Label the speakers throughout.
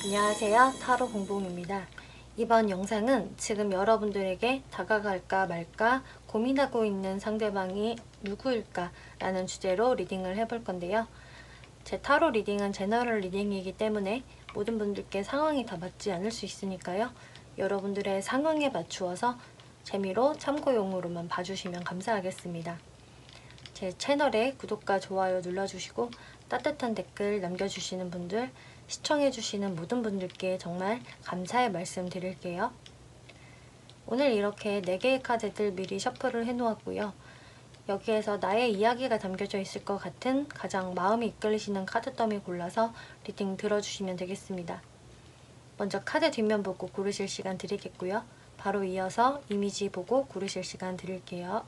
Speaker 1: 안녕하세요. 타로 공봉입니다. 이번 영상은 지금 여러분들에게 다가갈까 말까 고민하고 있는 상대방이 누구일까 라는 주제로 리딩을 해볼 건데요. 제 타로 리딩은 제너럴 리딩이기 때문에 모든 분들께 상황이 다 맞지 않을 수 있으니까요. 여러분들의 상황에 맞추어서 재미로 참고용으로만 봐주시면 감사하겠습니다. 제 채널에 구독과 좋아요 눌러주시고 따뜻한 댓글 남겨주시는 분들, 시청해주시는 모든 분들께 정말 감사의 말씀 드릴게요. 오늘 이렇게 4개의 카드들 미리 셔플을 해놓았고요. 여기에서 나의 이야기가 담겨져 있을 것 같은 가장 마음이 이끌리시는 카드 더미 골라서 리딩 들어주시면 되겠습니다. 먼저 카드 뒷면 보고 고르실 시간 드리겠고요. 바로 이어서 이미지 보고 고르실 시간 드릴게요.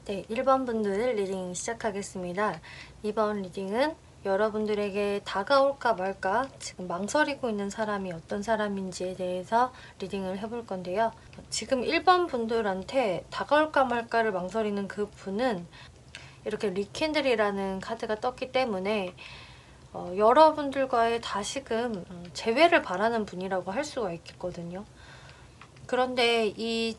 Speaker 1: 네, 1번 분들 리딩 시작하겠습니다. 이번 리딩은 여러분들에게 다가올까 말까 지금 망설이고 있는 사람이 어떤 사람인지에 대해서 리딩을 해볼 건데요. 지금 1번 분들한테 다가올까 말까를 망설이는 그 분은 이렇게 리캔들이라는 카드가 떴기 때문에 여러분들과의 다시금 재회를 바라는 분이라고 할 수가 있겠거든요. 그런데 이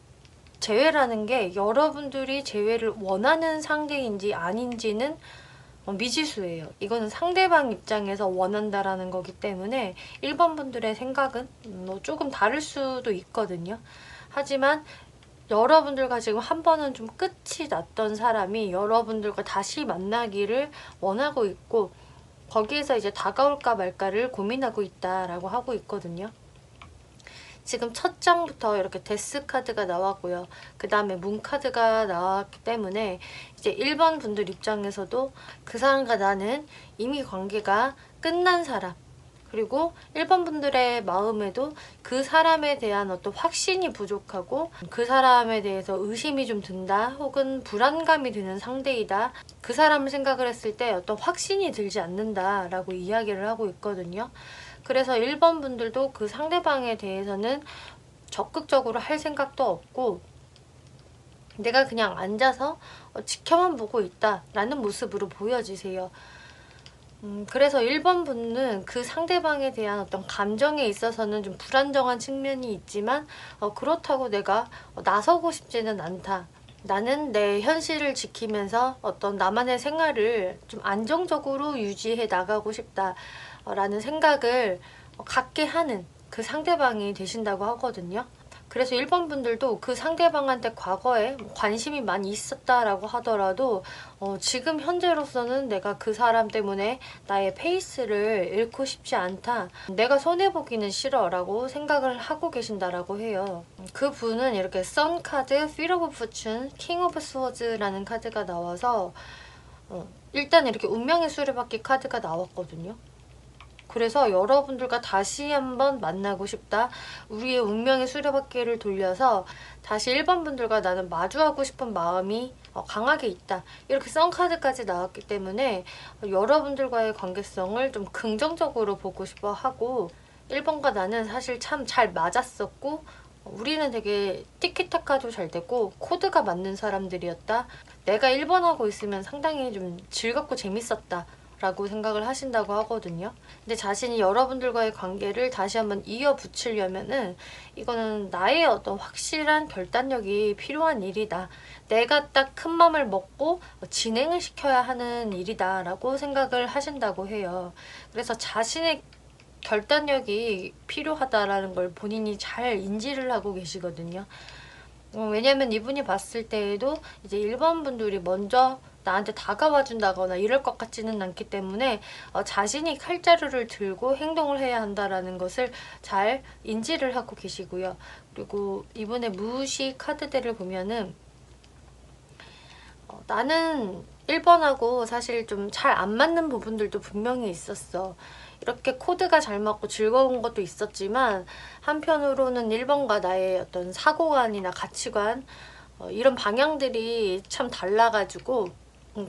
Speaker 1: 재회라는 게 여러분들이 재회를 원하는 상대인지 아닌지는 미지수예요. 이거는 상대방 입장에서 원한다라는 거기 때문에 1번 분들의 생각은 조금 다를 수도 있거든요. 하지만 여러분들과 지금 한 번은 좀 끝이 났던 사람이 여러분들과 다시 만나기를 원하고 있고 거기에서 이제 다가올까 말까를 고민하고 있다라고 하고 있거든요. 지금 첫 장부터 이렇게 데스 카드가 나왔고요. 그 다음에 문 카드가 나왔기 때문에 이제 1번 분들 입장에서도 그 사람과 나는 이미 관계가 끝난 사람, 그리고 1번 분들의 마음에도 그 사람에 대한 어떤 확신이 부족하고 그 사람에 대해서 의심이 좀 든다 혹은 불안감이 드는 상대이다, 그 사람을 생각을 했을 때 어떤 확신이 들지 않는다 라고 이야기를 하고 있거든요. 그래서 1번 분들도 그 상대방에 대해서는 적극적으로 할 생각도 없고 내가 그냥 앉아서 지켜만 보고 있다라는 모습으로 보여지세요. 그래서 1번 분은 그 상대방에 대한 어떤 감정에 있어서는 좀 불안정한 측면이 있지만 그렇다고 내가 나서고 싶지는 않다. 나는 내 현실을 지키면서 어떤 나만의 생활을 좀 안정적으로 유지해 나가고 싶다라는 생각을 갖게 하는 그 상대방이 되신다고 하거든요. 그래서 1번 분들도 그 상대방한테 과거에 관심이 많이 있었다라고 하더라도 지금 현재로서는 내가 그 사람 때문에 나의 페이스를 잃고 싶지 않다, 내가 손해보기는 싫어 라고 생각을 하고 계신다라고 해요. 그 분은 이렇게 선 카드, 휠 오브 포춘, 킹 오브 스워즈라는 카드가 나와서 일단 이렇게 운명의 수레바퀴 카드가 나왔거든요. 그래서 여러분들과 다시 한번 만나고 싶다, 우리의 운명의 수레바퀴를 돌려서 다시 1번 분들과 나는 마주하고 싶은 마음이 강하게 있다, 이렇게 썬카드까지 나왔기 때문에 여러분들과의 관계성을 좀 긍정적으로 보고 싶어 하고 1번과 나는 사실 참 잘 맞았었고 우리는 되게 티키타카도 잘 되고 코드가 맞는 사람들이었다, 내가 1번하고 있으면 상당히 좀 즐겁고 재밌었다 라고 생각을 하신다고 하거든요. 근데 자신이 여러분들과의 관계를 다시 한번 이어붙이려면은 이거는 나의 어떤 확실한 결단력이 필요한 일이다, 내가 딱 큰 맘을 먹고 진행을 시켜야 하는 일이다 라고 생각을 하신다고 해요. 그래서 자신의 결단력이 필요하다라는 걸 본인이 잘 인지를 하고 계시거든요. 왜냐면 이분이 봤을 때에도 이제 1번 분들이 먼저 나한테 다가와 준다거나 이럴 것 같지는 않기 때문에 자신이 칼자루를 들고 행동을 해야 한다라는 것을 잘 인지를 하고 계시고요. 그리고 이번에 무시 카드들을 보면은 나는 1번하고 사실 좀 잘 안 맞는 부분들도 분명히 있었어. 이렇게 코드가 잘 맞고 즐거운 것도 있었지만 한편으로는 1번과 나의 어떤 사고관이나 가치관 이런 방향들이 참 달라가지고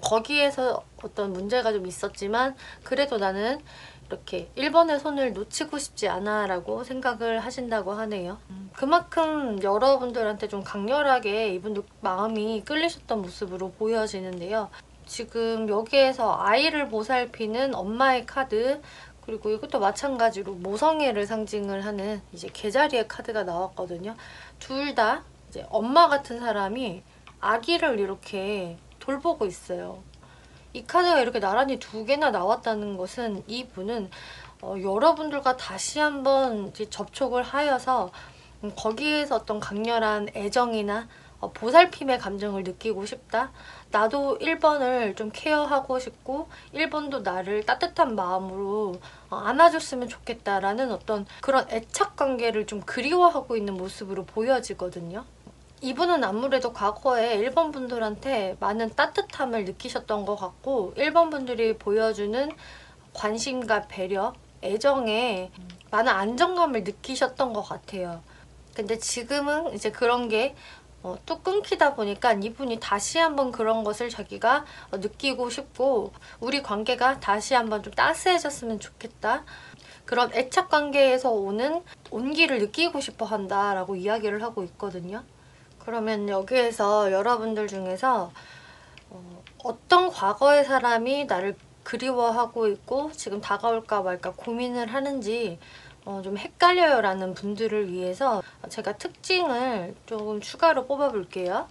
Speaker 1: 거기에서 어떤 문제가 좀 있었지만 그래도 나는 이렇게 1번의 손을 놓치고 싶지 않아 라고 생각을 하신다고 하네요. 그만큼 여러분들한테 좀 강렬하게 이분도 마음이 끌리셨던 모습으로 보여지는데요. 지금 여기에서 아이를 보살피는 엄마의 카드, 그리고 이것도 마찬가지로 모성애를 상징을 하는 이제 개자리의 카드가 나왔거든요. 둘 다 이제 엄마 같은 사람이 아기를 이렇게 돌보고 있어요. 이 카드가 이렇게 나란히 두 개나 나왔다는 것은 이분은 여러분들과 다시 한번 이제 접촉을 하여서 거기에서 어떤 강렬한 애정이나 보살핌의 감정을 느끼고 싶다. 나도 1번을 좀 케어하고 싶고 1번도 나를 따뜻한 마음으로 안아줬으면 좋겠다라는 어떤 그런 애착 관계를 좀 그리워하고 있는 모습으로 보여지거든요. 이분은 아무래도 과거에 1번 분들한테 많은 따뜻함을 느끼셨던 것 같고 1번 분들이 보여주는 관심과 배려, 애정에 많은 안정감을 느끼셨던 것 같아요. 근데 지금은 이제 그런 게 또 끊기다 보니까 이분이 다시 한번 그런 것을 자기가 느끼고 싶고 우리 관계가 다시 한번 좀 따스해졌으면 좋겠다. 그런 애착 관계에서 오는 온기를 느끼고 싶어 한다라고 이야기를 하고 있거든요. 그러면 여기에서 여러분들 중에서 어떤 과거의 사람이 나를 그리워하고 있고 지금 다가올까 말까 고민을 하는지 좀 헷갈려요 라는 분들을 위해서 제가 특징을 조금 추가로 뽑아 볼게요.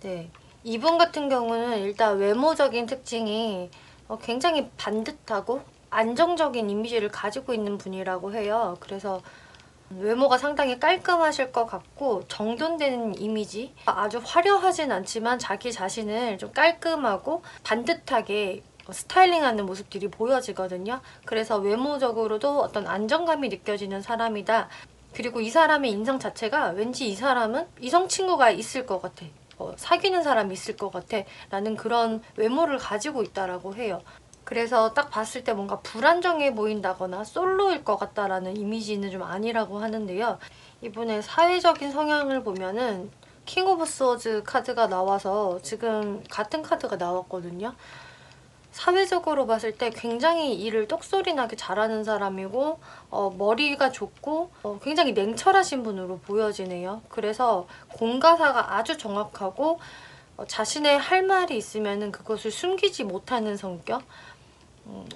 Speaker 1: 네, 이분 같은 경우는 일단 외모적인 특징이 굉장히 반듯하고 안정적인 이미지를 가지고 있는 분이라고 해요. 그래서 외모가 상당히 깔끔하실 것 같고 정돈된 이미지, 아주 화려하진 않지만 자기 자신을 좀 깔끔하고 반듯하게 스타일링하는 모습들이 보여지거든요. 그래서 외모적으로도 어떤 안정감이 느껴지는 사람이다. 그리고 이 사람의 인상 자체가 왠지 이 사람은 이성 친구가 있을 것 같아. 사귀는 사람이 있을 것 같아 라는 그런 외모를 가지고 있다라고 해요. 그래서 딱 봤을 때 뭔가 불안정해 보인다거나 솔로일 것 같다라는 이미지는 좀 아니라고 하는데요. 이분의 사회적인 성향을 보면은 킹 오브 스워즈 카드가 나와서 지금 같은 카드가 나왔거든요. 사회적으로 봤을 때 굉장히 일을 똑소리 나게 잘하는 사람이고 머리가 좋고 굉장히 냉철하신 분으로 보여지네요. 그래서 공가사가 아주 정확하고 자신의 할 말이 있으면 그것을 숨기지 못하는 성격,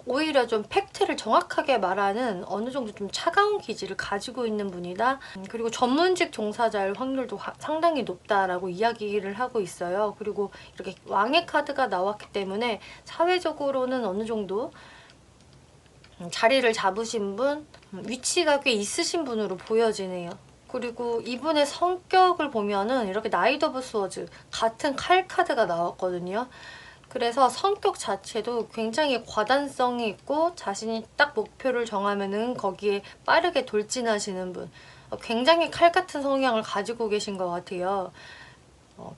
Speaker 1: 오히려 좀 팩트를 정확하게 말하는 어느 정도 좀 차가운 기질을 가지고 있는 분이다. 그리고 전문직 종사자일 확률도 상당히 높다라고 이야기를 하고 있어요. 그리고 이렇게 왕의 카드가 나왔기 때문에 사회적으로는 어느 정도 자리를 잡으신 분, 위치가 꽤 있으신 분으로 보여지네요. 그리고 이분의 성격을 보면은 이렇게 나이트 오브 스워즈 같은 칼 카드가 나왔거든요. 그래서 성격 자체도 굉장히 과단성이 있고 자신이 딱 목표를 정하면은 거기에 빠르게 돌진하시는 분. 굉장히 칼 같은 성향을 가지고 계신 것 같아요.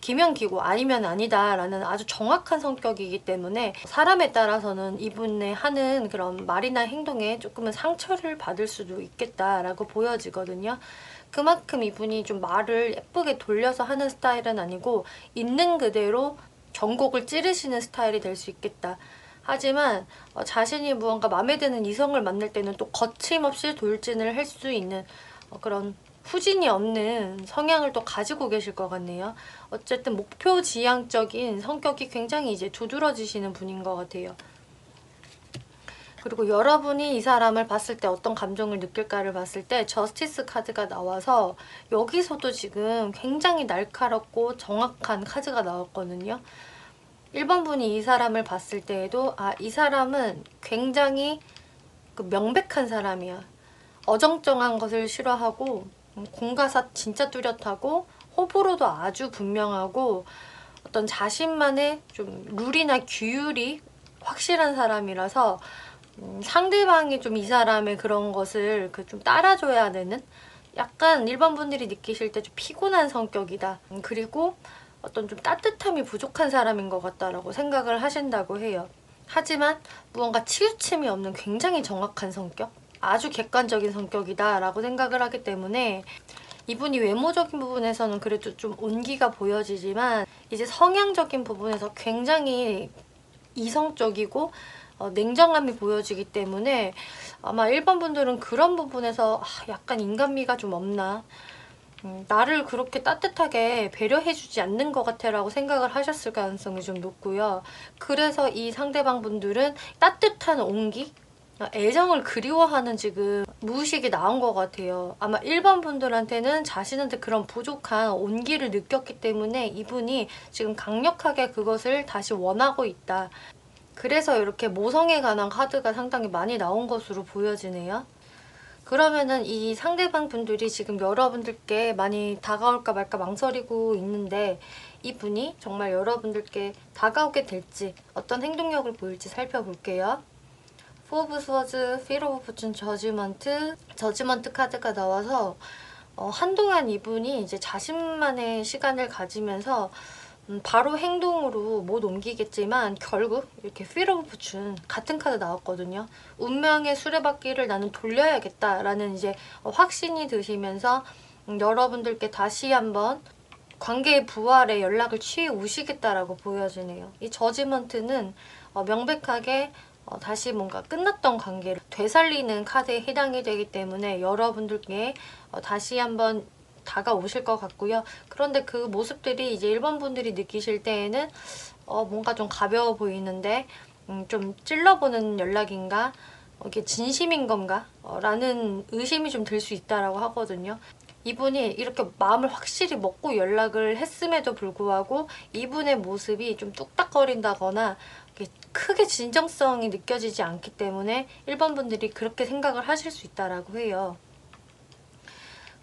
Speaker 1: 기면 기고 아니면 아니다 라는 아주 정확한 성격이기 때문에 사람에 따라서는 이분의 하는 그런 말이나 행동에 조금은 상처를 받을 수도 있겠다라고 보여지거든요. 그만큼 이분이 좀 말을 예쁘게 돌려서 하는 스타일은 아니고 있는 그대로 전곡을 찌르시는 스타일이 될 수 있겠다. 하지만 자신이 무언가 마음에 드는 이성을 만날 때는 또 거침없이 돌진을 할 수 있는 그런 후진이 없는 성향을 또 가지고 계실 것 같네요. 어쨌든 목표 지향적인 성격이 굉장히 이제 두드러지시는 분인 것 같아요. 그리고 여러분이 이 사람을 봤을 때 어떤 감정을 느낄까를 봤을 때 저스티스 카드가 나와서 여기서도 지금 굉장히 날카롭고 정확한 카드가 나왔거든요. 1번 분이 이 사람을 봤을 때에도 이 사람은 굉장히 그 명백한 사람이야. 어정쩡한 것을 싫어하고 공과사 진짜 뚜렷하고 호불호도 아주 분명하고 어떤 자신만의 좀 룰이나 규율이 확실한 사람이라서 상대방이 좀 이 사람의 그런 것을 좀 따라줘야 되는, 약간 일반 분들이 느끼실 때 좀 피곤한 성격이다. 그리고 어떤 좀 따뜻함이 부족한 사람인 것 같다라고 생각을 하신다고 해요. 하지만 무언가 치우침이 없는 굉장히 정확한 성격, 아주 객관적인 성격이다 라고 생각을 하기 때문에 이분이 외모적인 부분에서는 그래도 좀 온기가 보여지지만 이제 성향적인 부분에서 굉장히 이성적이고 냉정함이 보여지기 때문에 아마 1번 분들은 그런 부분에서 약간 인간미가 좀 없나, 나를 그렇게 따뜻하게 배려해주지 않는 것 같아 라고 생각을 하셨을 가능성이 좀 높고요. 그래서 이 상대방 분들은 따뜻한 온기? 애정을 그리워하는 지금 무의식이 나온 것 같아요. 아마 1번 분들한테는 자신한테 그런 부족한 온기를 느꼈기 때문에 이분이 지금 강력하게 그것을 다시 원하고 있다. 그래서 이렇게 모성에 관한 카드가 상당히 많이 나온 것으로 보여지네요. 그러면은 이 상대방 분들이 지금 여러분들께 많이 다가올까 말까 망설이고 있는데 이분이 정말 여러분들께 다가오게 될지, 어떤 행동력을 보일지 살펴볼게요. 포 오브 스워즈, 필 오브 포춘, 저지먼트 카드가 나와서 한동안 이분이 이제 자신만의 시간을 가지면서 바로 행동으로 못 옮기겠지만 결국 이렇게 필 오브 포춘 같은 카드 나왔거든요. 운명의 수레바퀴를 나는 돌려야겠다라는 이제 확신이 드시면서 여러분들께 다시 한번 관계의 부활에 연락을 취해 오시겠다라고 보여지네요. 이 저지먼트는 명백하게 다시 뭔가 끝났던 관계를 되살리는 카드에 해당이 되기 때문에 여러분들께 다시 한번 다가오실 것 같고요. 그런데 그 모습들이 이제 1번 분들이 느끼실 때에는 뭔가 좀 가벼워 보이는데 좀 찔러보는 연락인가? 이게 진심인 건가? 라는 의심이 좀 들 수 있다라고 하거든요. 이분이 이렇게 마음을 확실히 먹고 연락을 했음에도 불구하고 이분의 모습이 좀 뚝딱거린다거나 크게 진정성이 느껴지지 않기 때문에 1번 분들이 그렇게 생각을 하실 수 있다라고 해요.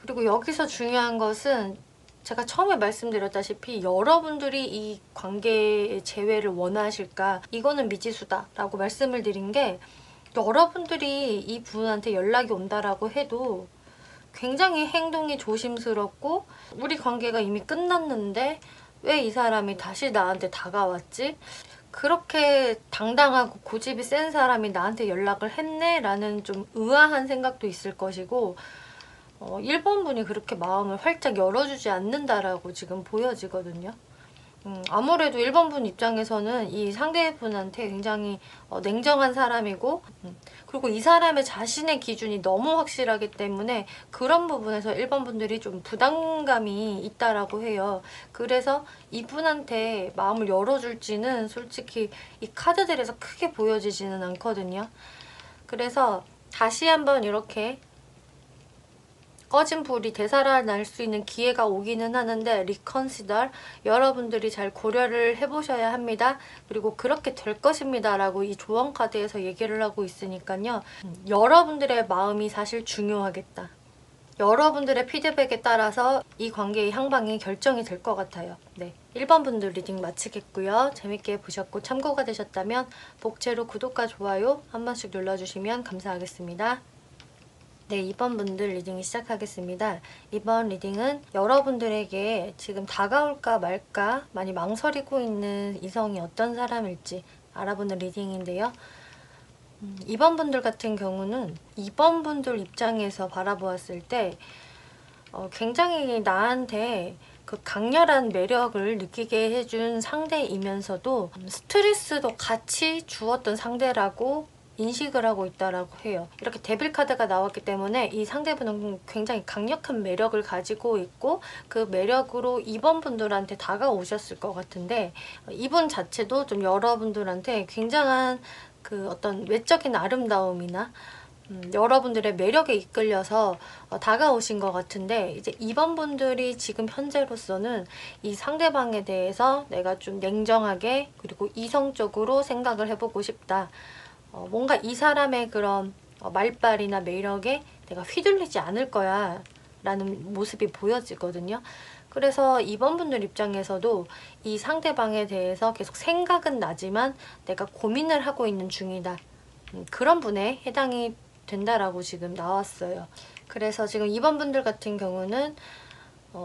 Speaker 1: 그리고 여기서 중요한 것은 제가 처음에 말씀드렸다시피 여러분들이 이 관계의 재회를 원하실까? 이거는 미지수다 라고 말씀을 드린 게, 여러분들이 이 분한테 연락이 온다라고 해도 굉장히 행동이 조심스럽고 우리 관계가 이미 끝났는데 왜 이 사람이 다시 나한테 다가왔지? 그렇게 당당하고 고집이 센 사람이 나한테 연락을 했네? 라는 좀 의아한 생각도 있을 것이고 1번 분이 그렇게 마음을 활짝 열어주지 않는다라고 지금 보여지거든요. 아무래도 1번 분 입장에서는 이 상대분한테 굉장히 냉정한 사람이고 그리고 이 사람의 자신의 기준이 너무 확실하기 때문에 그런 부분에서 1번 분들이 좀 부담감이 있다라고 해요. 그래서 이분한테 마음을 열어줄지는 솔직히 이 카드들에서 크게 보여지지는 않거든요. 그래서 다시 한번 이렇게 꺼진 불이 되살아날 수 있는 기회가 오기는 하는데 리컨시더, 여러분들이 잘 고려를 해보셔야 합니다. 그리고 그렇게 될 것입니다 라고 이 조언 카드에서 얘기를 하고 있으니까요. 여러분들의 마음이 사실 중요하겠다. 여러분들의 피드백에 따라서 이 관계의 향방이 결정이 될 것 같아요. 네, 1번 분들 리딩 마치겠고요. 재밌게 보셨고 참고가 되셨다면 복채로 구독과 좋아요 한 번씩 눌러주시면 감사하겠습니다. 네, 2번 분들 리딩 시작하겠습니다. 이번 리딩은 여러분들에게 지금 다가올까 말까 많이 망설이고 있는 이성이 어떤 사람일지 알아보는 리딩인데요. 2번 분들 같은 경우는 2번 분들 입장에서 바라보았을 때 굉장히 나한테 그 강렬한 매력을 느끼게 해준 상대이면서도 스트레스도 같이 주었던 상대라고 인식을 하고 있다라고 해요. 이렇게 데빌 카드가 나왔기 때문에 이 상대분은 굉장히 강력한 매력을 가지고 있고 그 매력으로 2번 분들한테 다가오셨을 것 같은데 이분 자체도 좀 여러분들한테 굉장한 그 어떤 외적인 아름다움이나 여러분들의 매력에 이끌려서 다가오신 것 같은데 이제 2번 분들이 지금 현재로서는 이 상대방에 대해서 내가 좀 냉정하게 그리고 이성적으로 생각을 해보고 싶다. 뭔가 이 사람의 그런 말빨이나 매력에 내가 휘둘리지 않을 거야 라는 모습이 보여지거든요. 그래서 2번 분들 입장에서도 이 상대방에 대해서 계속 생각은 나지만 내가 고민을 하고 있는 중이다. 그런 분에 해당이 된다라고 지금 나왔어요. 그래서 지금 2번 분들 같은 경우는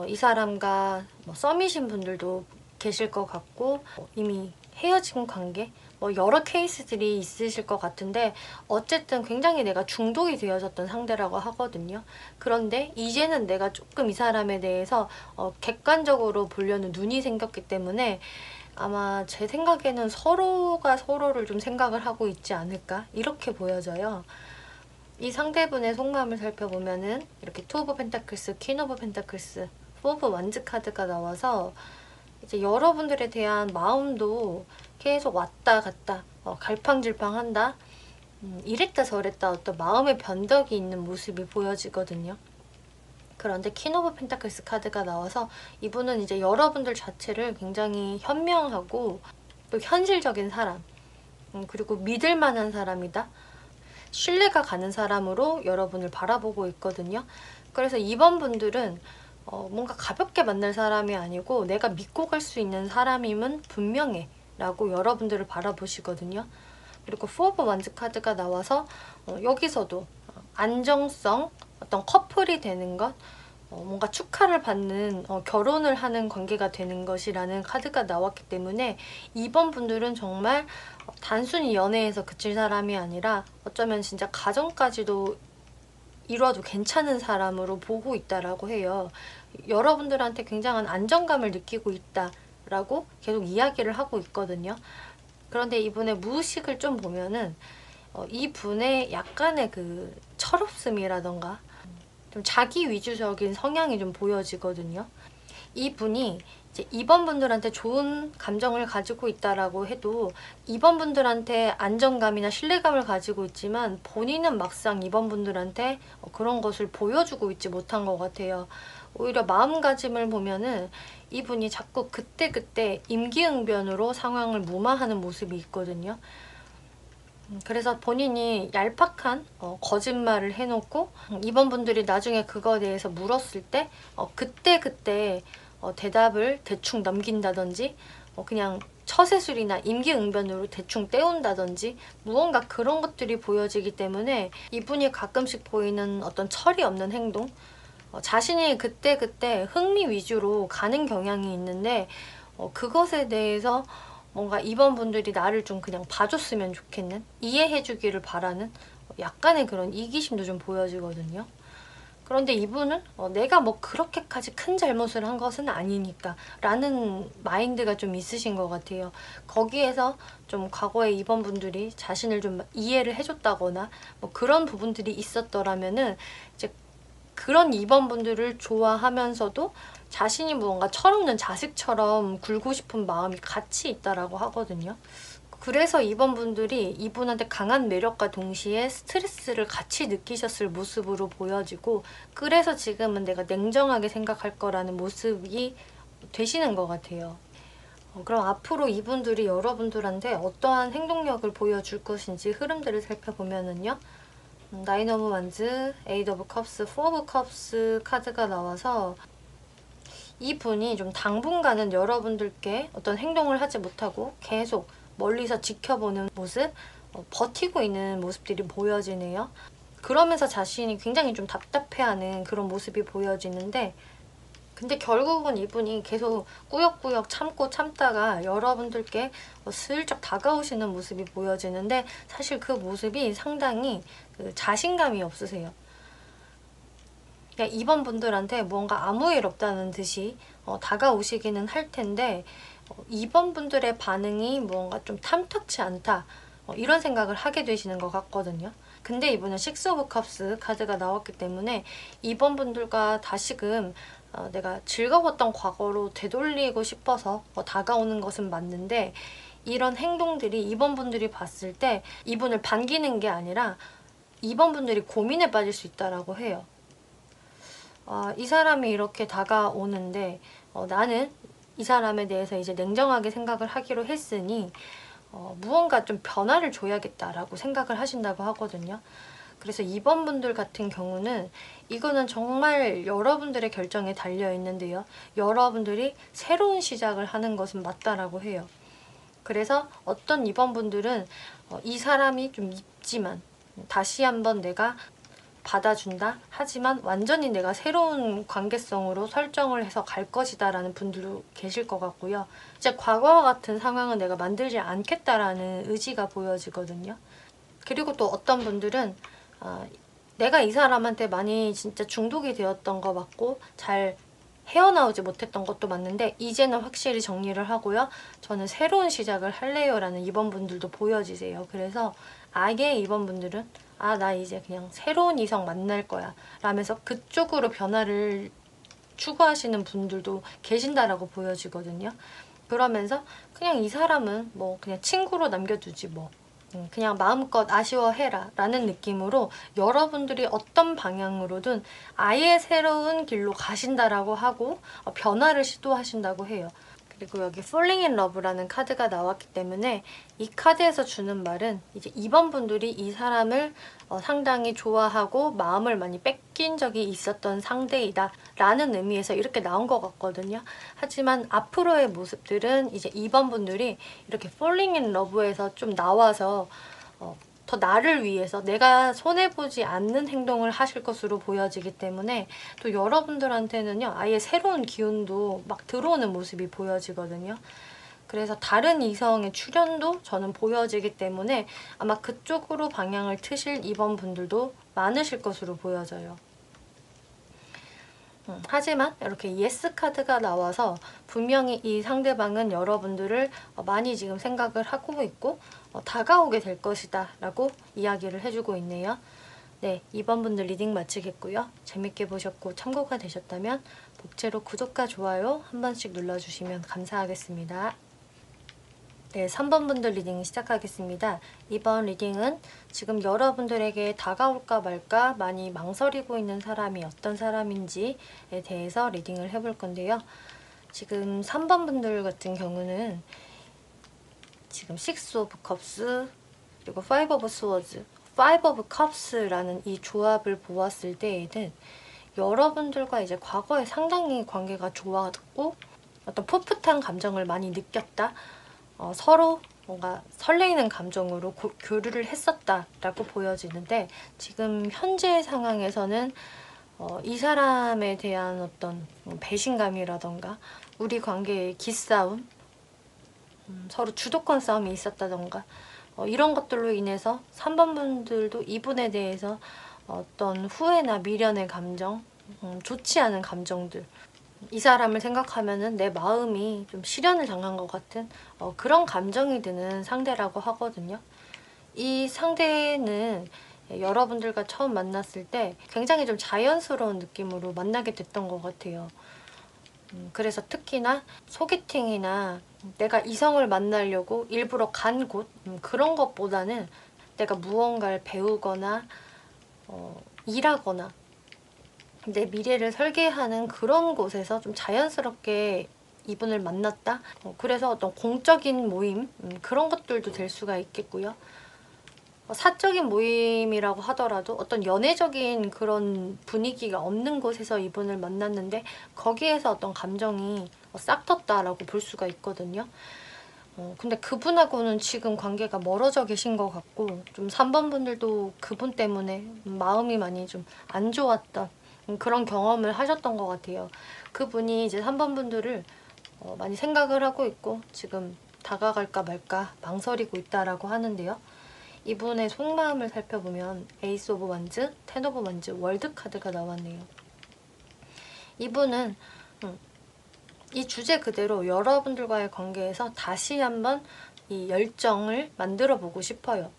Speaker 1: 이 사람과 썸이신 분들도 계실 것 같고 이미 헤어진 관계 여러 케이스들이 있으실 것 같은데 어쨌든 굉장히 내가 중독이 되어졌던 상대라고 하거든요. 그런데 이제는 내가 조금 이 사람에 대해서 객관적으로 보려는 눈이 생겼기 때문에 아마 제 생각에는 서로가 서로를 좀 생각을 하고 있지 않을까 이렇게 보여져요. 이 상대분의 속마음을 살펴보면은 이렇게 투 오브 펜타클스, 퀸 오브 펜타클스, 포 오브 완즈 카드가 나와서 이제 여러분들에 대한 마음도 계속 왔다 갔다 갈팡질팡한다. 이랬다 저랬다 어떤 마음의 변덕이 있는 모습이 보여지거든요. 그런데 퀸 오브 펜타클스 카드가 나와서 이분은 이제 여러분들 자체를 굉장히 현명하고 또 현실적인 사람, 그리고 믿을 만한 사람이다. 신뢰가 가는 사람으로 여러분을 바라보고 있거든요. 그래서 이번 분들은 뭔가 가볍게 만날 사람이 아니고 내가 믿고 갈 수 있는 사람임은 분명해 라고 여러분들을 바라보시거든요. 그리고 포 오브 완즈 카드가 나와서 여기서도 안정성, 어떤 커플이 되는 것, 뭔가 축하를 받는 결혼을 하는 관계가 되는 것이라는 카드가 나왔기 때문에 이번 분들은 정말 단순히 연애에서 그칠 사람이 아니라 어쩌면 진짜 가정까지도 이뤄도 괜찮은 사람으로 보고 있다라고 해요. 여러분들한테 굉장한 안정감을 느끼고 있다라고 계속 이야기를 하고 있거든요. 그런데 이분의 무의식을 좀 보면은 이분의 약간의 그 철없음이라던가 좀 자기 위주적인 성향이 좀 보여지거든요. 이분이 이제 2번 분들한테 좋은 감정을 가지고 있다라고 해도 2번 분들한테 안정감이나 신뢰감을 가지고 있지만 본인은 막상 2번 분들한테 그런 것을 보여주고 있지 못한 것 같아요. 오히려 마음가짐을 보면은 이분이 자꾸 그때그때 임기응변으로 상황을 무마하는 모습이 있거든요. 그래서 본인이 얄팍한 거짓말을 해놓고 2번 분들이 나중에 그거에 대해서 물었을 때 그때 대답을 대충 넘긴다든지 그냥 처세술이나 임기응변으로 대충 때운다든지 무언가 그런 것들이 보여지기 때문에 이분이 가끔씩 보이는 어떤 철이 없는 행동, 자신이 그때 흥미 위주로 가는 경향이 있는데 그것에 대해서 뭔가 2번 분들이 나를 좀 그냥 봐줬으면 좋겠는, 이해해주기를 바라는 약간의 그런 이기심도 좀 보여지거든요. 그런데 이분은 내가 뭐 그렇게까지 큰 잘못을 한 것은 아니니까 라는 마인드가 좀 있으신 것 같아요. 거기에서 좀 과거에 2번 분들이 자신을 좀 이해를 해줬다거나 뭐 그런 부분들이 있었더라면은 이제 그런 2번 분들을 좋아하면서도 자신이 무언가 철없는 자식처럼 굴고 싶은 마음이 같이 있다라고 하거든요. 그래서 2번 분들이 이분한테 강한 매력과 동시에 스트레스를 같이 느끼셨을 모습으로 보여지고 그래서 지금은 내가 냉정하게 생각할 거라는 모습이 되시는 것 같아요. 그럼 앞으로 이분들이 여러분들한테 어떠한 행동력을 보여줄 것인지 흐름들을 살펴보면은요. 나인 오브 완즈, 에잇 오브 컵스, 포 오브 컵스 카드가 나와서 이분이 좀 당분간은 여러분들께 어떤 행동을 하지 못하고 계속 멀리서 지켜보는 모습, 버티고 있는 모습들이 보여지네요. 그러면서 자신이 굉장히 좀 답답해하는 그런 모습이 보여지는데 근데 결국은 이분이 계속 꾸역꾸역 참고 참다가 여러분들께 슬쩍 다가오시는 모습이 보여지는데 사실 그 모습이 상당히 자신감이 없으세요. 그냥 2번 분들한테 뭔가 아무 일 없다는 듯이 다가오시기는 할 텐데 2번 분들의 반응이 뭔가 좀 탐탁치 않다 이런 생각을 하게 되시는 것 같거든요. 근데 이분은 식스 오브 컵스 카드가 나왔기 때문에 2번 분들과 다시금 내가 즐거웠던 과거로 되돌리고 싶어서 다가오는 것은 맞는데 이런 행동들이 2번 분들이 봤을 때 이분을 반기는 게 아니라 2번 분들이 고민에 빠질 수 있다라고 해요. 이 사람이 이렇게 다가오는데 나는 이 사람에 대해서 이제 냉정하게 생각을 하기로 했으니 무언가 좀 변화를 줘야겠다라고 생각을 하신다고 하거든요. 그래서 2번 분들 같은 경우는 이거는 정말 여러분들의 결정에 달려 있는데요. 여러분들이 새로운 시작을 하는 것은 맞다라고 해요. 그래서 어떤 2번 분들은 이 사람이 좀 있지만 다시 한번 내가 받아준다? 하지만 완전히 내가 새로운 관계성으로 설정을 해서 갈 것이다 라는 분들도 계실 것 같고요. 이제 과거와 같은 상황은 내가 만들지 않겠다라는 의지가 보여지거든요. 그리고 또 어떤 분들은 내가 이 사람한테 많이 진짜 중독이 되었던 거 맞고 잘 헤어나오지 못했던 것도 맞는데 이제는 확실히 정리를 하고요. 저는 새로운 시작을 할래요 라는 2번 분들도 보여지세요. 그래서 아예 2번 분들은 나 이제 그냥 새로운 이성 만날 거야 라면서 그쪽으로 변화를 추구하시는 분들도 계신다라고 보여지거든요. 그러면서 그냥 이 사람은 뭐 그냥 친구로 남겨두지 뭐 그냥 마음껏 아쉬워해라 라는 느낌으로 여러분들이 어떤 방향으로든 아예 새로운 길로 가신다라고 하고 변화를 시도하신다고 해요. 그리고 여기 Falling in Love라는 카드가 나왔기 때문에 이 카드에서 주는 말은 이제 2번 분들이 이 사람을 상당히 좋아하고 마음을 많이 뺏긴 적이 있었던 상대이다 라는 의미에서 이렇게 나온 것 같거든요. 하지만 앞으로의 모습들은 이제 2번 분들이 이렇게 Falling in Love에서 좀 나와서 더 나를 위해서 내가 손해보지 않는 행동을 하실 것으로 보여지기 때문에 또 여러분들한테는요 아예 새로운 기운도 막 들어오는 모습이 보여지거든요. 그래서 다른 이성의 출현도 저는 보여지기 때문에 아마 그쪽으로 방향을 트실 2번 분들도 많으실 것으로 보여져요. 하지만 이렇게 예스 카드가 나와서 분명히 이 상대방은 여러분들을 많이 지금 생각을 하고 있고 다가오게 될 것이다 라고 이야기를 해주고 있네요. 네, 2번 분들 리딩 마치겠고요. 재밌게 보셨고 참고가 되셨다면 복제로 구독과 좋아요 한 번씩 눌러주시면 감사하겠습니다. 네, 3번 분들 리딩 시작하겠습니다. 이번 리딩은 지금 여러분들에게 다가올까 말까 많이 망설이고 있는 사람이 어떤 사람인지에 대해서 리딩을 해볼 건데요. 지금 3번 분들 같은 경우는 지금 6 of Cups 그리고 5 of Swords, 5 of Cups라는 이 조합을 보았을 때에는 여러분들과 이제 과거에 상당히 관계가 좋았고 어떤 풋풋한 감정을 많이 느꼈다. 서로 뭔가 설레이는 감정으로 교류를 했었다라고 보여지는데 지금 현재 상황에서는 이 사람에 대한 어떤 배신감이라던가 우리 관계의 기싸움, 서로 주도권 싸움이 있었다던가 이런 것들로 인해서 3번 분들도 이분에 대해서 어떤 후회나 미련의 감정, 좋지 않은 감정들 이 사람을 생각하면은 내 마음이 좀 실연을 당한 것 같은 그런 감정이 드는 상대라고 하거든요. 이 상대는 여러분들과 처음 만났을 때 굉장히 좀 자연스러운 느낌으로 만나게 됐던 것 같아요. 그래서 특히나 소개팅이나 내가 이성을 만나려고 일부러 간 곳 그런 것보다는 내가 무언가를 배우거나 일하거나 내 미래를 설계하는 그런 곳에서 좀 자연스럽게 이분을 만났다? 그래서 어떤 공적인 모임 그런 것들도 될 수가 있겠고요. 사적인 모임이라고 하더라도 어떤 연애적인 그런 분위기가 없는 곳에서 이분을 만났는데 거기에서 어떤 감정이 싹 텄다라고 볼 수가 있거든요. 근데 그분하고는 지금 관계가 멀어져 계신 것 같고 좀 3번 분들도 그분 때문에 마음이 많이 좀 안 좋았던 그런 경험을 하셨던 것 같아요. 그분이 이제 3번 분들을 많이 생각을 하고 있고 지금 다가갈까 말까 망설이고 있다라고 하는데요. 이분의 속마음을 살펴보면 에이스 오브 완즈, 텐 오브 완즈, 월드 카드가 나왔네요. 이분은 이 주제 그대로 여러분들과의 관계에서 다시 한번 이 열정을 만들어 보고 싶어요.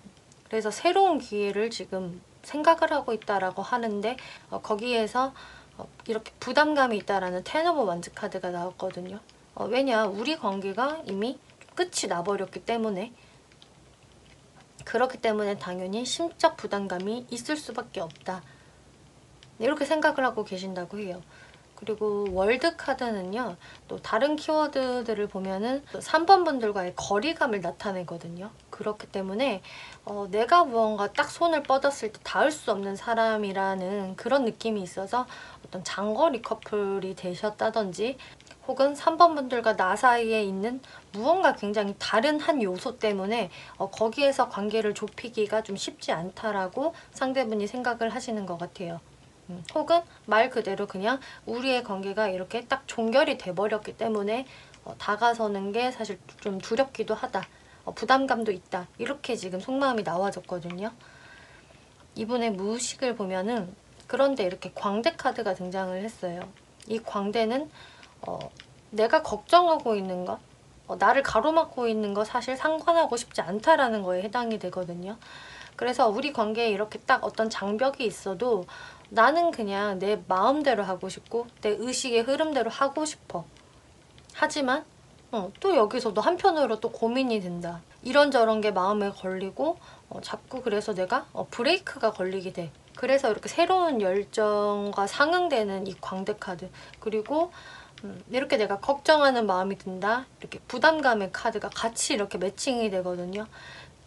Speaker 1: 그래서 새로운 기회를 지금 생각을 하고 있다라고 하는데 거기에서 이렇게 부담감이 있다라는 텐 오브 완즈 카드가 나왔거든요. 왜냐, 우리 관계가 이미 끝이 나버렸기 때문에 그렇기 때문에 당연히 심적 부담감이 있을 수밖에 없다. 이렇게 생각을 하고 계신다고 해요. 그리고 월드 카드는요, 또 다른 키워드들을 보면은 3번 분들과의 거리감을 나타내거든요. 그렇기 때문에 내가 무언가 딱 손을 뻗었을 때 닿을 수 없는 사람이라는 그런 느낌이 있어서 어떤 장거리 커플이 되셨다든지, 혹은 3번 분들과 나 사이에 있는 무언가 굉장히 다른 한 요소 때문에 거기에서 관계를 좁히기가 좀 쉽지 않다라고 상대분이 생각을 하시는 것 같아요. 혹은 말 그대로 그냥 우리의 관계가 이렇게 딱 종결이 돼버렸기 때문에 다가서는 게 사실 좀 두렵기도 하다, 부담감도 있다, 이렇게 지금 속마음이 나와졌거든요. 이분의 무의식을 보면은, 그런데 이렇게 광대 카드가 등장을 했어요. 이 광대는 내가 걱정하고 있는 것, 나를 가로막고 있는 거 사실 상관하고 싶지 않다라는 거에 해당이 되거든요. 그래서 우리 관계에 이렇게 딱 어떤 장벽이 있어도 나는 그냥 내 마음대로 하고 싶고 내 의식의 흐름대로 하고 싶어. 하지만 또 여기서도 한편으로 또 고민이 된다. 이런저런 게 마음에 걸리고 자꾸 그래서 내가 브레이크가 걸리게 돼. 그래서 이렇게 새로운 열정과 상응되는 이 광대 카드, 그리고 이렇게 내가 걱정하는 마음이 든다, 이렇게 부담감의 카드가 같이 이렇게 매칭이 되거든요.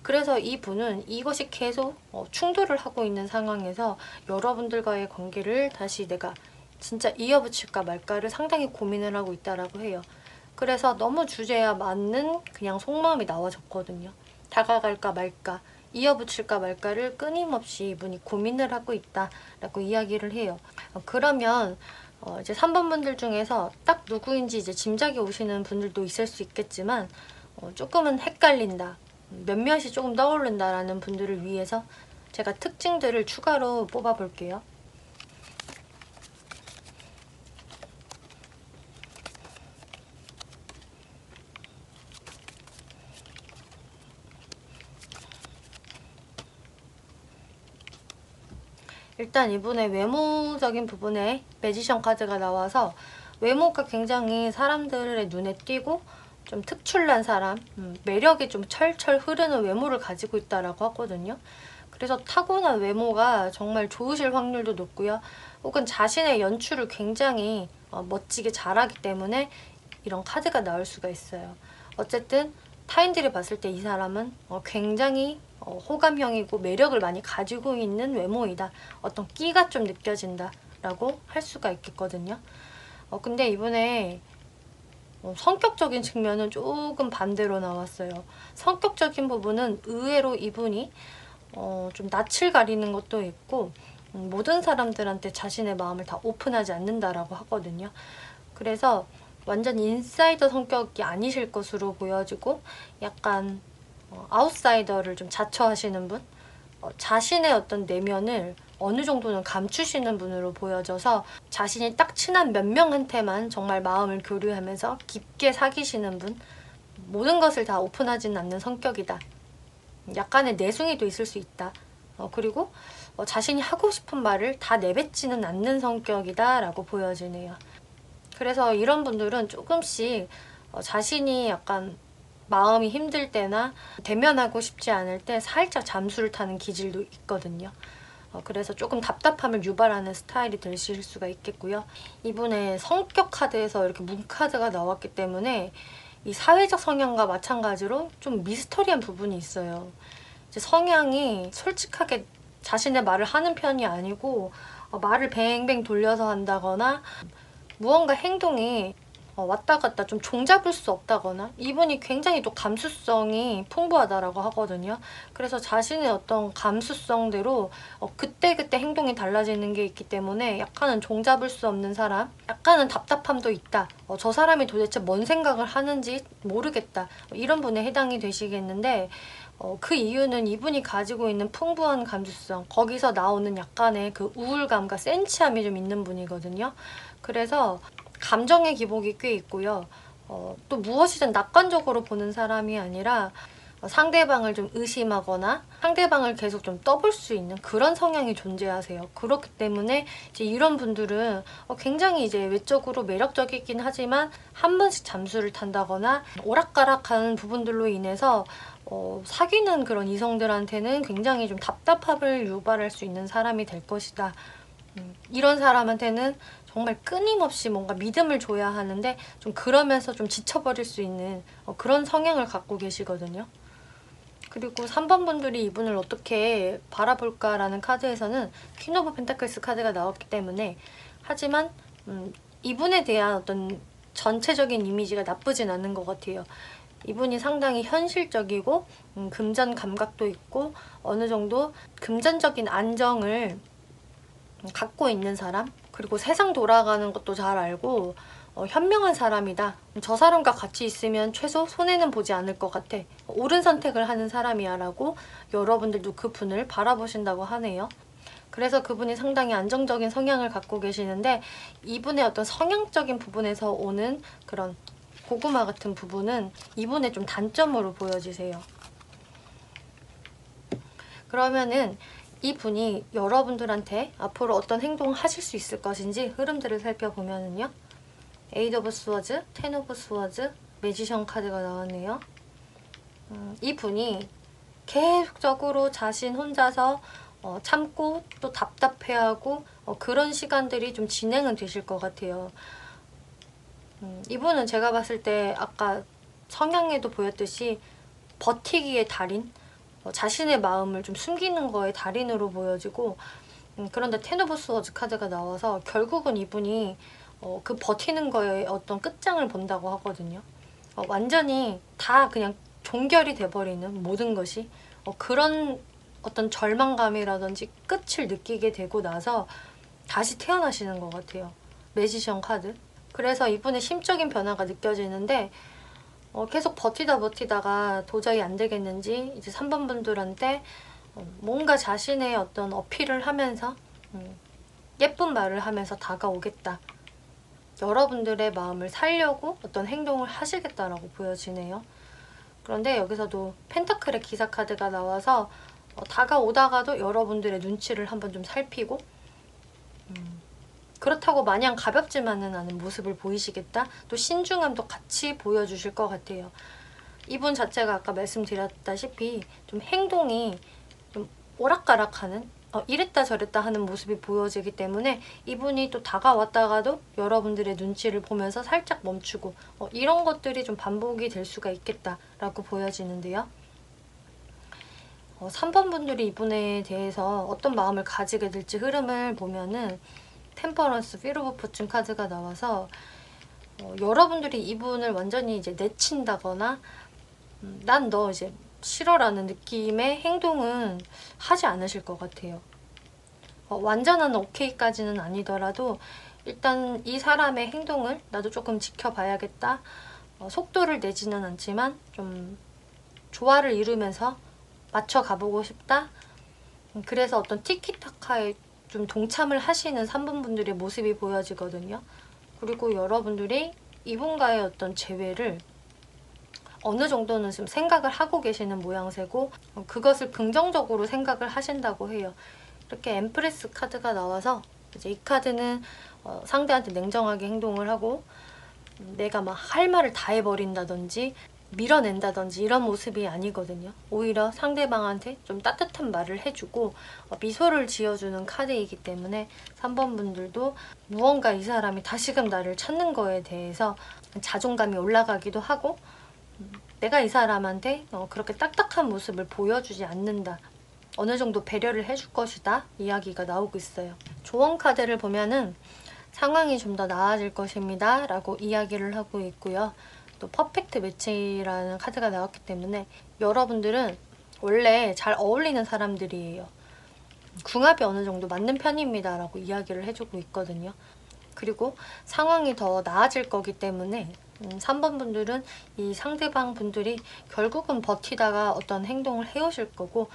Speaker 1: 그래서 이분은 이것이 계속 충돌을 하고 있는 상황에서 여러분들과의 관계를 다시 내가 진짜 이어붙일까 말까를 상당히 고민을 하고 있다라고 해요. 그래서 너무 주제에 맞는 그냥 속마음이 나와졌거든요. 다가갈까 말까, 이어붙일까 말까를 끊임없이 이분이 고민을 하고 있다라고 이야기를 해요. 그러면 이제 3번 분들 중에서 딱 누구인지 이제 짐작이 오시는 분들도 있을 수 있겠지만, 조금은 헷갈린다, 몇몇이 조금 떠오른다라는 분들을 위해서 제가 특징들을 추가로 뽑아볼게요. 일단 이분의 외모적인 부분에 매지션 카드가 나와서 외모가 굉장히 사람들의 눈에 띄고 좀 특출난 사람, 매력이 좀 철철 흐르는 외모를 가지고 있다라고 하거든요. 그래서 타고난 외모가 정말 좋으실 확률도 높고요. 혹은 자신의 연출을 굉장히 멋지게 잘하기 때문에 이런 카드가 나올 수가 있어요. 어쨌든 타인들이 봤을 때 이 사람은 굉장히 호감형이고 매력을 많이 가지고 있는 외모이다. 어떤 끼가 좀 느껴진다 라고 할 수가 있겠거든요. 근데 이번에 성격적인 측면은 조금 반대로 나왔어요. 성격적인 부분은 의외로 이분이 좀 낯을 가리는 것도 있고, 모든 사람들한테 자신의 마음을 다 오픈하지 않는다라고 하거든요. 그래서 완전 인사이더 성격이 아니실 것으로 보여지고, 약간 아웃사이더를 좀 자처하시는 분, 자신의 어떤 내면을 어느 정도는 감추시는 분으로 보여져서 자신이 딱 친한 몇 명한테만 정말 마음을 교류하면서 깊게 사귀시는 분, 모든 것을 다 오픈하지는 않는 성격이다. 약간의 내숭이도 있을 수 있다. 그리고 자신이 하고 싶은 말을 다 내뱉지는 않는 성격이다 라고 보여지네요. 그래서 이런 분들은 조금씩 자신이 약간 마음이 힘들 때나 대면하고 싶지 않을 때 살짝 잠수를 타는 기질도 있거든요. 그래서 조금 답답함을 유발하는 스타일이 되실 수가 있겠고요. 이분의 성격 카드에서 이렇게 문 카드가 나왔기 때문에 이 사회적 성향과 마찬가지로 좀 미스터리한 부분이 있어요. 이제 성향이 솔직하게 자신의 말을 하는 편이 아니고 말을 뱅뱅 돌려서 한다거나, 무언가 행동이 왔다 갔다 좀 종잡을 수 없다거나, 이분이 굉장히 또 감수성이 풍부하다라고 하거든요. 그래서 자신의 어떤 감수성대로 그때그때 행동이 달라지는 게 있기 때문에 약간은 종잡을 수 없는 사람, 약간은 답답함도 있다, 저 사람이 도대체 뭔 생각을 하는지 모르겠다, 이런 분에 해당이 되시겠는데, 그 이유는 이분이 가지고 있는 풍부한 감수성, 거기서 나오는 약간의 그 우울감과 센치함이 좀 있는 분이거든요. 그래서 감정의 기복이 꽤 있고요. 또 무엇이든 낙관적으로 보는 사람이 아니라 상대방을 좀 의심하거나 상대방을 계속 좀 떠볼 수 있는 그런 성향이 존재하세요. 그렇기 때문에 이제 이런 분들은 굉장히 이제 외적으로 매력적이긴 하지만 한 번씩 잠수를 탄다거나 오락가락하는 부분들로 인해서 사귀는 그런 이성들한테는 굉장히 좀 답답함을 유발할 수 있는 사람이 될 것이다. 이런 사람한테는 정말 끊임없이 뭔가 믿음을 줘야 하는데 좀 그러면서 좀 지쳐버릴 수 있는 그런 성향을 갖고 계시거든요. 그리고 3번 분들이 이분을 어떻게 바라볼까라는 카드에서는 퀸 오브 펜타클스 카드가 나왔기 때문에, 하지만 이분에 대한 어떤 전체적인 이미지가 나쁘진 않은 것 같아요. 이분이 상당히 현실적이고 금전 감각도 있고 어느 정도 금전적인 안정을 갖고 있는 사람, 그리고 세상 돌아가는 것도 잘 알고 현명한 사람이다. 저 사람과 같이 있으면 최소 손해는 보지 않을 것 같아. 옳은 선택을 하는 사람이야 라고 여러분들도 그분을 바라보신다고 하네요. 그래서 그분이 상당히 안정적인 성향을 갖고 계시는데, 이분의 어떤 성향적인 부분에서 오는 그런 고구마 같은 부분은 이분의 좀 단점으로 보여지세요. 그러면은 이분이 여러분들한테 앞으로 어떤 행동을 하실 수 있을 것인지 흐름들을 살펴보면은요. 에이드 오브 스워즈, 텐 오브 스워즈, 매지션 카드가 나왔네요. 이분이 계속적으로 자신 혼자서 참고 또 답답해하고 그런 시간들이 좀 진행은 되실 것 같아요. 이분은 제가 봤을 때 아까 성향에도 보였듯이 버티기의 달인, 자신의 마음을 좀 숨기는 거에 달인으로 보여지고, 그런데 텐 오브 스워즈 카드가 나와서 결국은 이분이 그 버티는 거에 어떤 끝장을 본다고 하거든요. 완전히 다 그냥 종결이 돼버리는 모든 것이 그런 어떤 절망감이라든지 끝을 느끼게 되고 나서 다시 태어나시는 것 같아요. 매지션 카드. 그래서 이분의 심적인 변화가 느껴지는데, 계속 버티다가 도저히 안 되겠는지 이제 3번 분들한테 뭔가 자신의 어떤 어필을 하면서 예쁜 말을 하면서 다가오겠다. 여러분들의 마음을 살려고 어떤 행동을 하시겠다라고 보여지네요. 그런데 여기서도 펜타클의 기사 카드가 나와서 다가오다가도 여러분들의 눈치를 한번 좀 살피고, 그렇다고 마냥 가볍지만은 않은 모습을 보이시겠다? 또 신중함도 같이 보여주실 것 같아요. 이분 자체가 아까 말씀드렸다시피 좀 행동이 좀 오락가락하는, 이랬다 저랬다 하는 모습이 보여지기 때문에 이분이 또 다가왔다가도 여러분들의 눈치를 보면서 살짝 멈추고 이런 것들이 좀 반복이 될 수가 있겠다라고 보여지는데요. 3번 분들이 이분에 대해서 어떤 마음을 가지게 될지 흐름을 보면은 템퍼런스, 필 오브 포춘 카드가 나와서 여러분들이 이분을 완전히 이제 내친다거나 난 너 이제 싫어라는 느낌의 행동은 하지 않으실 것 같아요. 완전한 오케이까지는 아니더라도 일단 이 사람의 행동을 나도 조금 지켜봐야겠다. 속도를 내지는 않지만 좀 조화를 이루면서 맞춰가보고 싶다. 그래서 어떤 티키타카에 좀 동참을 하시는 3번 분들의 모습이 보여지거든요. 그리고 여러분들이 이분과의 어떤 재회를 어느 정도는 좀 생각을 하고 계시는 모양새고, 그것을 긍정적으로 생각을 하신다고 해요. 이렇게 엠프레스 카드가 나와서 이제 이 카드는 상대한테 냉정하게 행동을 하고 내가 막 할 말을 다 해버린다든지 밀어낸다든지 이런 모습이 아니거든요. 오히려 상대방한테 좀 따뜻한 말을 해주고 미소를 지어주는 카드이기 때문에 3번 분들도 무언가 이 사람이 다시금 나를 찾는 거에 대해서 자존감이 올라가기도 하고, 내가 이 사람한테 그렇게 딱딱한 모습을 보여주지 않는다. 어느 정도 배려를 해줄 것이다. 이야기가 나오고 있어요. 조언 카드를 보면은 상황이 좀 더 나아질 것입니다. 라고 이야기를 하고 있고요. 또 퍼펙트 매치라는 카드가 나왔기 때문에 여러분들은 원래 잘 어울리는 사람들이에요. 궁합이 어느 정도 맞는 편입니다. 라고 이야기를 해주고 있거든요. 그리고 상황이 더 나아질 거기 때문에 3번 분들은 이 상대방 분들이 결국은 버티다가 어떤 행동을 해오실 거고,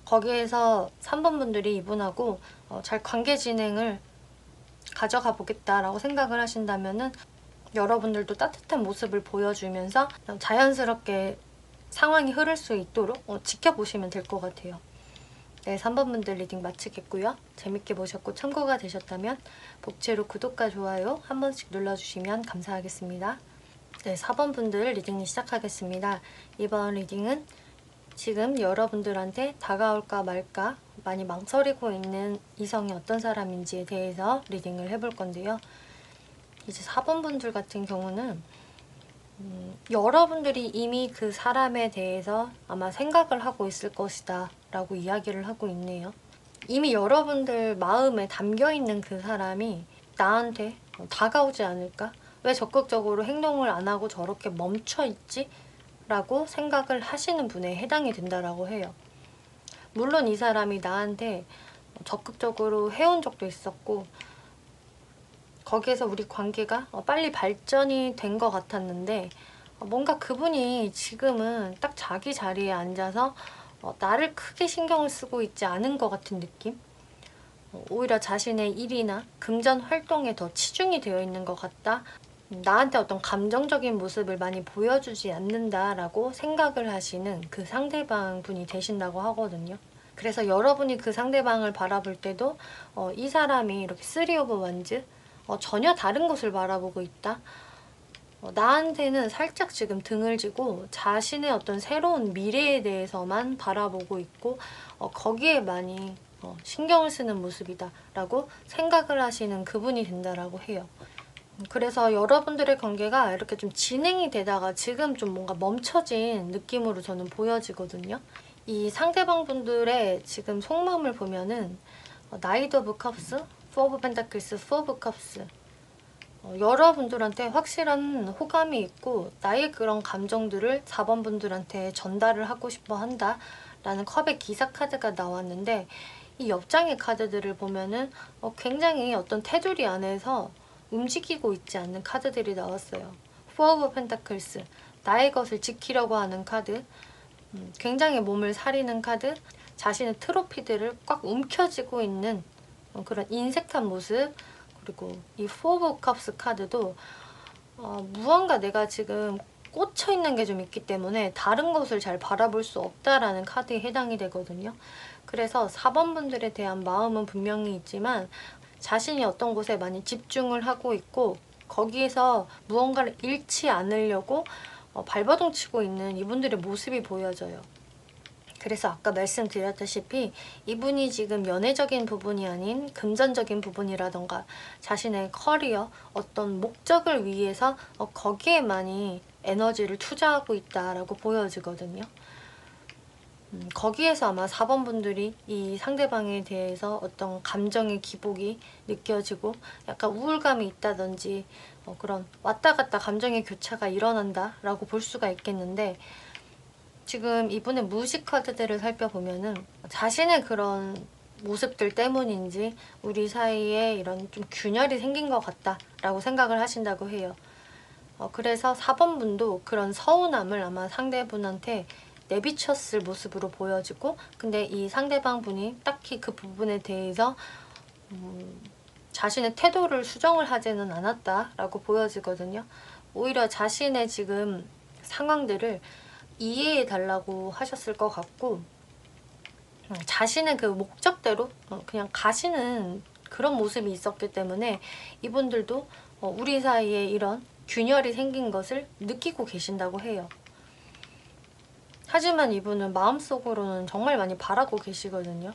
Speaker 1: 거기에서 3번 분들이 이분하고 잘 관계 진행을 가져가 보겠다라고 생각을 하신다면은 여러분들도 따뜻한 모습을 보여주면서 자연스럽게 상황이 흐를 수 있도록 지켜보시면 될 것 같아요. 네, 3번 분들 리딩 마치겠고요. 재밌게 보셨고 참고가 되셨다면 복채로 구독과 좋아요 한 번씩 눌러주시면 감사하겠습니다. 네, 4번 분들 리딩 시작하겠습니다. 이번 리딩은 지금 여러분들한테 다가올까 말까 많이 망설이고 있는 이성이 어떤 사람인지에 대해서 리딩을 해볼 건데요. 이제 4번 분들 같은 경우는 여러분들이 이미 그 사람에 대해서 아마 생각을 하고 있을 것이다 라고 이야기를 하고 있네요. 이미 여러분들 마음에 담겨있는 그 사람이 나한테 다가오지 않을까? 왜 적극적으로 행동을 안 하고 저렇게 멈춰있지? 라고 생각을 하시는 분에 해당이 된다라고 해요. 물론 이 사람이 나한테 적극적으로 해온 적도 있었고 거기에서 우리 관계가 빨리 발전이 된 것 같았는데 뭔가 그분이 지금은 딱 자기 자리에 앉아서 나를 크게 신경을 쓰고 있지 않은 것 같은 느낌? 오히려 자신의 일이나 금전 활동에 더 치중이 되어 있는 것 같다. 나한테 어떤 감정적인 모습을 많이 보여주지 않는다라고 생각을 하시는 그 상대방 분이 되신다고 하거든요. 그래서 여러분이 그 상대방을 바라볼 때도 이 사람이 이렇게 3 오브 원즈 전혀 다른 것을 바라보고 있다. 나한테는 살짝 지금 등을 지고 자신의 어떤 새로운 미래에 대해서만 바라보고 있고 거기에 많이 신경을 쓰는 모습이다 라고 생각을 하시는 그분이 된다라고 해요. 그래서 여러분들의 관계가 이렇게 좀 진행이 되다가 지금 좀 뭔가 멈춰진 느낌으로 저는 보여지거든요. 이 상대방 분들의 지금 속마음을 보면은 나이트 오브 컵스, 4 오브 펜타클스, 4 오브 컵스 여러분들한테 확실한 호감이 있고 나의 그런 감정들을 4번 분들한테 전달을 하고 싶어 한다 라는 컵의 기사 카드가 나왔는데 이 옆장의 카드들을 보면은 굉장히 어떤 테두리 안에서 움직이고 있지 않는 카드들이 나왔어요. 4 오브 펜타클스 나의 것을 지키려고 하는 카드, 굉장히 몸을 사리는 카드, 자신의 트로피들을 꽉 움켜쥐고 있는 그런 인색한 모습, 그리고 이 4 오브 컵스 카드도 무언가 내가 지금 꽂혀있는 게 좀 있기 때문에 다른 것을 잘 바라볼 수 없다라는 카드에 해당이 되거든요. 그래서 4번 분들에 대한 마음은 분명히 있지만 자신이 어떤 곳에 많이 집중을 하고 있고 거기에서 무언가를 잃지 않으려고 발버둥 치고 있는 이분들의 모습이 보여져요. 그래서 아까 말씀드렸다시피 이분이 지금 연애적인 부분이 아닌 금전적인 부분이라던가 자신의 커리어, 어떤 목적을 위해서 거기에 많이 에너지를 투자하고 있다라고 보여지거든요. 거기에서 아마 4번 분들이 이 상대방에 대해서 어떤 감정의 기복이 느껴지고 약간 우울감이 있다든지 그런 왔다 갔다 감정의 교차가 일어난다라고 볼 수가 있겠는데 지금 이분의 무식 카드들을 살펴보면은 자신의 그런 모습들 때문인지 우리 사이에 이런 좀 균열이 생긴 것 같다라고 생각을 하신다고 해요. 그래서 4번 분도 그런 서운함을 아마 상대분한테 내비쳤을 모습으로 보여지고 근데 이 상대방 분이 딱히 그 부분에 대해서 자신의 태도를 수정을 하지는 않았다라고 보여지거든요. 오히려 자신의 지금 상황들을 이해해 달라고 하셨을 것 같고 자신의 그 목적대로 그냥 가시는 그런 모습이 있었기 때문에 이분들도 우리 사이에 이런 균열이 생긴 것을 느끼고 계신다고 해요. 하지만 이분은 마음속으로는 정말 많이 바라고 계시거든요.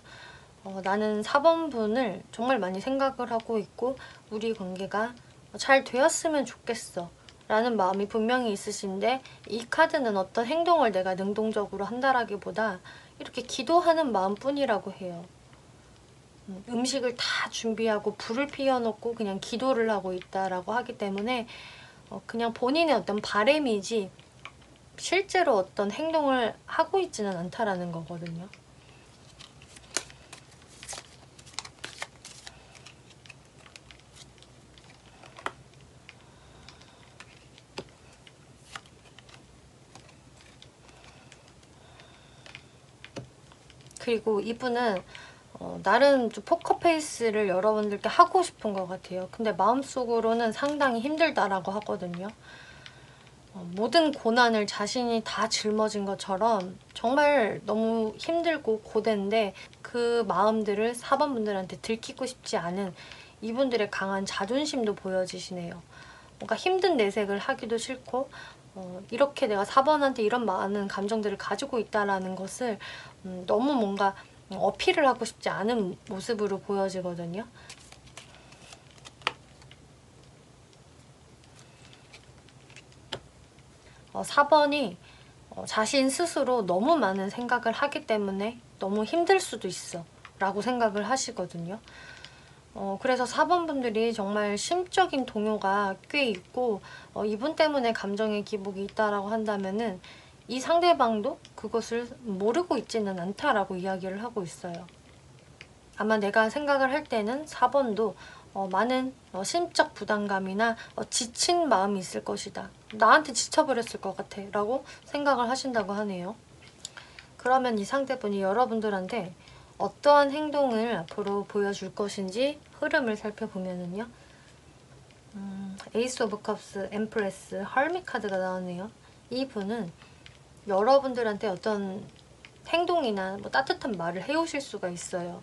Speaker 1: 나는 4번 분을 정말 많이 생각을 하고 있고 우리 관계가 잘 되었으면 좋겠어 라는 마음이 분명히 있으신데 이 카드는 어떤 행동을 내가 능동적으로 한다라기보다 이렇게 기도하는 마음뿐이라고 해요. 음식을 다 준비하고 불을 피워놓고 그냥 기도를 하고 있다라고 하기 때문에 그냥 본인의 어떤 바램이지 실제로 어떤 행동을 하고 있지는 않다라는 거거든요. 그리고 이분은 나름 좀 포커페이스를 여러분들께 하고 싶은 것 같아요. 근데 마음속으로는 상당히 힘들다라고 하거든요. 모든 고난을 자신이 다 짊어진 것처럼 정말 너무 힘들고 고된데 그 마음들을 4번 분들한테 들키고 싶지 않은 이분들의 강한 자존심도 보여지시네요. 뭔가 힘든 내색을 하기도 싫고 이렇게 내가 4번한테 이런 많은 감정들을 가지고 있다는 것을 너무 뭔가 어필을 하고 싶지 않은 모습으로 보여지거든요. 4번이 자신 스스로 너무 많은 생각을 하기 때문에 너무 힘들 수도 있어 라고 생각을 하시거든요. 그래서 4번 분들이 정말 심적인 동요가 꽤 있고 이분 때문에 감정의 기복이 있다라고 한다면은 이 상대방도 그것을 모르고 있지는 않다라고 이야기를 하고 있어요. 아마 내가 생각을 할 때는 4번도 많은 심적 부담감이나 지친 마음이 있을 것이다. 나한테 지쳐버렸을 것 같아 라고 생각을 하신다고 하네요. 그러면 이 상대분이 여러분들한테 어떠한 행동을 앞으로 보여줄 것인지 흐름을 살펴보면은요. 에이스 오브 컵스, 엠프레스, 헐밋 카드가 나왔네요. 이분은 여러분들한테 어떤 행동이나 뭐 따뜻한 말을 해오실 수가 있어요.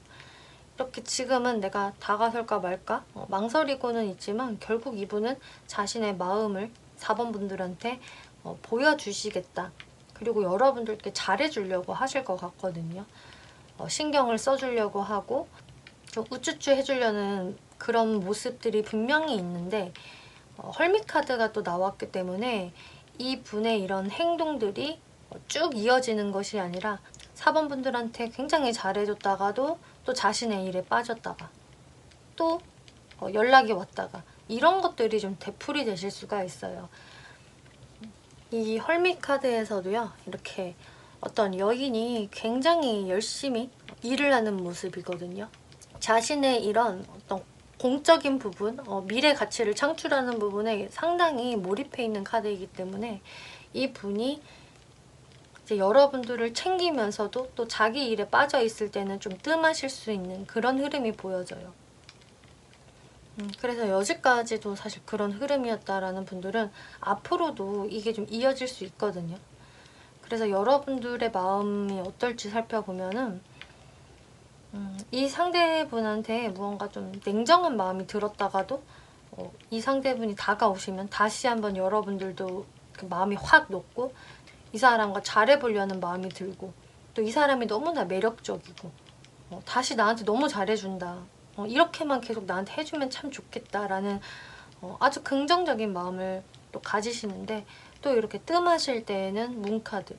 Speaker 1: 이렇게 지금은 내가 다가설까 말까 망설이고는 있지만 결국 이분은 자신의 마음을 4번 분들한테 보여주시겠다. 그리고 여러분들께 잘해주려고 하실 것 같거든요. 신경을 써주려고 하고 좀 우쭈쭈 해주려는 그런 모습들이 분명히 있는데 헐밋 카드가 또 나왔기 때문에 이 분의 이런 행동들이 쭉 이어지는 것이 아니라 4번 분들한테 굉장히 잘해줬다가도 또 자신의 일에 빠졌다가 또 연락이 왔다가 이런 것들이 좀 되풀이 되실 수가 있어요. 이 헐밋 카드에서도요. 이렇게 어떤 여인이 굉장히 열심히 일을 하는 모습이거든요. 자신의 이런 어떤 공적인 부분, 미래 가치를 창출하는 부분에 상당히 몰입해 있는 카드이기 때문에 이 분이 이제 여러분들을 챙기면서도 또 자기 일에 빠져 있을 때는 좀 뜸하실 수 있는 그런 흐름이 보여져요. 그래서 여지까지도 사실 그런 흐름이었다라는 분들은 앞으로도 이게 좀 이어질 수 있거든요. 그래서 여러분들의 마음이 어떨지 살펴보면은 이 상대분한테 무언가 좀 냉정한 마음이 들었다가도 이 상대분이 다가오시면 다시 한번 여러분들도 그 마음이 확 녹고 이 사람과 잘해보려는 마음이 들고 또 이 사람이 너무나 매력적이고 다시 나한테 너무 잘해준다. 이렇게만 계속 나한테 해주면 참 좋겠다라는 아주 긍정적인 마음을 또 가지시는데 또 이렇게 뜸하실 때에는 문카드.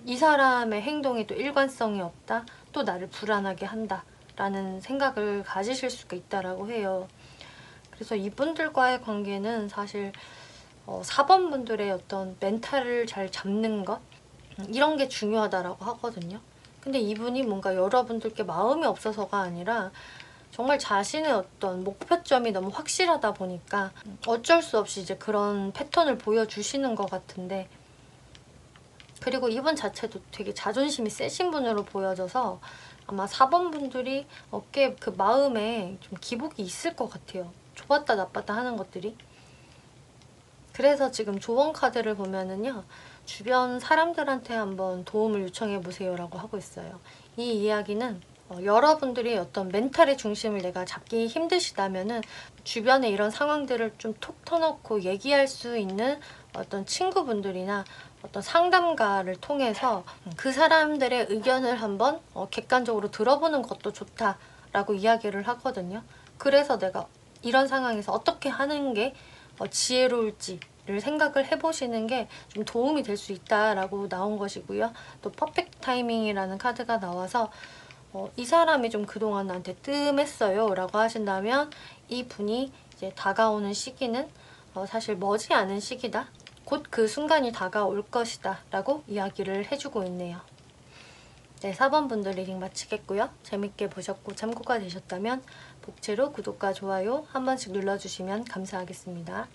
Speaker 1: 이 사람의 행동이 또 일관성이 없다. 또 나를 불안하게 한다. 라는 생각을 가지실 수가 있다라고 해요. 그래서 이분들과의 관계는 사실 4번 분들의 어떤 멘탈을 잘 잡는 것 이런 게 중요하다라고 하거든요. 근데 이분이 뭔가 여러분들께 마음이 없어서가 아니라 정말 자신의 어떤 목표점이 너무 확실하다 보니까 어쩔 수 없이 이제 그런 패턴을 보여주시는 것 같은데 그리고 이분 자체도 되게 자존심이 세신 분으로 보여져서 아마 4번 분들이 꽤 그 마음에 좀 기복이 있을 것 같아요. 좋았다 나빴다 하는 것들이. 그래서 지금 조언 카드를 보면은요. 주변 사람들한테 한번 도움을 요청해 보세요 라고 하고 있어요. 이 이야기는 여러분들이 어떤 멘탈의 중심을 내가 잡기 힘드시다면은 주변에 이런 상황들을 좀 톡 터놓고 얘기할 수 있는 어떤 친구분들이나 어떤 상담가를 통해서 그 사람들의 의견을 한번 객관적으로 들어보는 것도 좋다라고 이야기를 하거든요. 그래서 내가 이런 상황에서 어떻게 하는 게 지혜로울지를 생각을 해보시는 게 좀 도움이 될 수 있다라고 나온 것이고요. 또 퍼펙트 타이밍이라는 카드가 나와서 이 사람이 좀 그동안 나한테 뜸했어요 라고 하신다면 이 분이 이제 다가오는 시기는 사실 머지 않은 시기다. 곧 그 순간이 다가올 것이다 라고 이야기를 해주고 있네요. 네, 4번 분들 리딩 마치겠고요. 재밌게 보셨고 참고가 되셨다면 복채로 구독과 좋아요 한 번씩 눌러주시면 감사하겠습니다.